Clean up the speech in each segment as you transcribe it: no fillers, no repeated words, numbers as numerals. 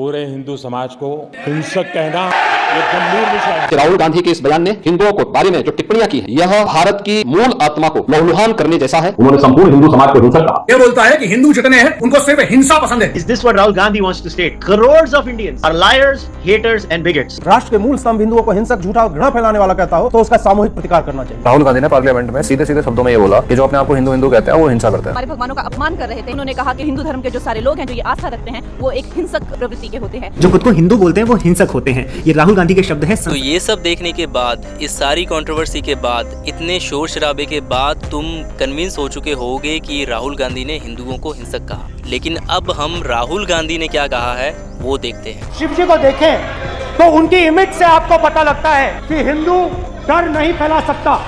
पूरे हिंदू समाज को हिंसक कहना ये गंभीर विषय है। राहुल गांधी के इस बयान ने हिंदुओं को बारे में जो टिप्पणियां की है, यह भारत की मूल आत्मा को लहूलुहान करने जैसा है। उन्होंने संपूर्ण हिंदू समाज को हिंसक कहा। ये बोलता है कि हिंदू जितने हैं उनको सिर्फ हिंसा पसंद है। Is this what Rahul Gandhi wants to state? Crores of Indians are liars, haters and bigots. राष्ट्र के मूल स्तंभ हिंदुओं को हिंसक, झूठा और घृणा फैलाने वाला कहता हो तो उसका सामूहिक प्रतिकार करना चाहिए। राहुल गांधी ने पार्लियामेंट में सीधे सीधे शब्दों में ये बोला कि जो अपने आप को हिंदू हिंदू कहते हैं वो हिंसा करते हैं। हमारे भगवानों का अपमान कर रहे थे। उन्होंने कहा कि हिंदू धर्म के जो सारे लोग हैं जो ये आस्था रखते हैं वो एक हिंसक प्रवृत्ति के होते हैं। जो खुद को हिंदू बोलते हैं वो हिंसक होते हैं। ये राहुल गांधी के शब्द हैं। तो ये सब देखने के बाद, इस सारी कंट्रोवर्सी के बाद, इतने शोर शराबे के बाद तुम कन्विंस हो चुके होगे कि राहुल गांधी ने हिंदुओं को हिंसक कहा। लेकिन अब हम राहुल गांधी ने क्या कहा है वो देखते हैं। शिव जी को देखें तो उनकी इमेज से आपको पता लगता है कि हिंदू डर नहीं फैला सकता,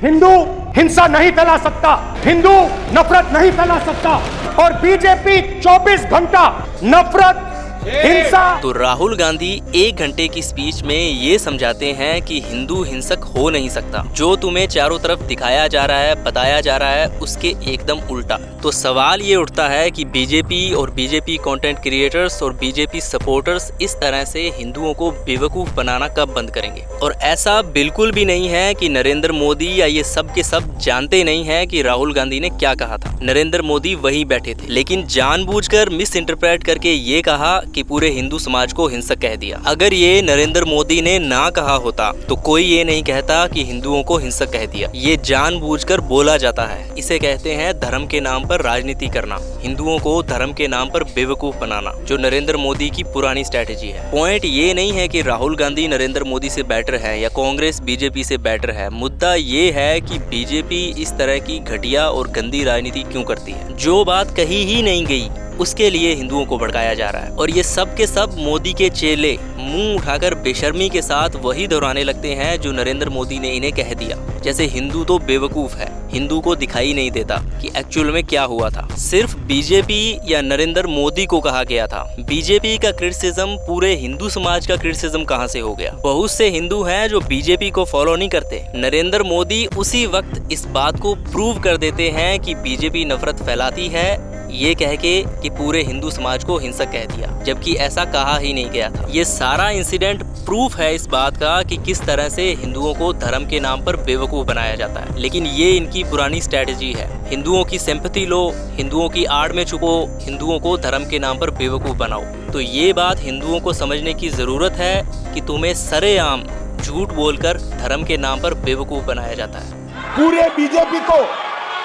हिंदू हिंसा नहीं फैला सकता, हिंदू नफरत नहीं फैला सकता, और बीजेपी 24 घंटा नफरत, हिंसा। तो राहुल गांधी 1 घंटे की स्पीच में ये समझाते हैं कि हिंदू हिंसक हो नहीं सकता। जो तुम्हें चारों तरफ दिखाया जा रहा है, बताया जा रहा है, उसके एकदम उल्टा। तो सवाल ये उठता है कि बीजेपी और बीजेपी कंटेंट क्रिएटर्स और बीजेपी सपोर्टर्स इस तरह से हिंदुओं को बेवकूफ बनाना कब बंद करेंगे। और ऐसा बिल्कुल भी नहीं है कि नरेंद्र मोदी या ये सब के सब जानते नहीं है कि राहुल गांधी ने क्या कहा था। नरेंद्र मोदी वहीं बैठे थे, लेकिन जानबूझकर मिस इंटरप्रेट करके ये कहा कि पूरे हिंदू समाज को हिंसक कह दिया। अगर ये नरेंद्र मोदी ने ना कहा होता तो कोई ये नहीं कहता कि हिंदुओं को हिंसक कह दिया। ये जानबूझकर बोला जाता है। इसे कहते हैं धर्म के नाम पर राजनीति करना, हिंदुओं को धर्म के नाम पर बेवकूफ बनाना, जो नरेंद्र मोदी की पुरानी स्ट्रेटेजी है। पॉइंट ये नहीं है कि राहुल गांधी नरेंद्र मोदी से बेटर है या कांग्रेस बीजेपी से बेटर है। मुद्दा ये है कि बीजेपी इस तरह की घटिया और गंदी राजनीति क्यों करती है। जो बात कही ही नहीं गई उसके लिए हिंदुओं को भड़काया जा रहा है। और ये सब के सब मोदी के चेले मुंह उठाकर बेशर्मी के साथ वही दोहराने लगते हैं जो नरेंद्र मोदी ने इन्हें कह दिया। जैसे हिंदू तो बेवकूफ है, हिंदू को दिखाई नहीं देता कि एक्चुअल में क्या हुआ था। सिर्फ बीजेपी या नरेंद्र मोदी को कहा गया था। बीजेपी का क्रिटिसिज्म पूरे हिंदू समाज का क्रिटिसिज्म कहां से हो गया। बहुत से हिंदू हैं जो बीजेपी को फॉलो नहीं करते। नरेंद्र मोदी उसी वक्त इस बात को प्रूव कर देते हैं कि बीजेपी नफरत फैलाती है, ये कह के कि पूरे हिंदू समाज को हिंसक कह दिया, जबकि ऐसा कहा ही नहीं गया था। ये सारा इंसिडेंट प्रूफ है इस बात का कि किस तरह से हिंदुओं को धर्म के नाम पर बेवकूफ बनाया जाता है। लेकिन ये इनकी पुरानी स्ट्रेटेजी है। हिंदुओं की सिंपैथी लो, हिंदुओं की आड़ में छुपो, हिंदुओं को धर्म के नाम पर बेवकूफ बनाओ। तो ये बात हिंदुओं को समझने की जरूरत है कि तुम्हें सरेआम झूठ बोलकर धर्म के नाम पर बेवकूफ बनाया जाता है। पूरे बीजेपी को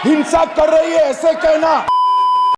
हिंसा कर रही है ऐसे कहना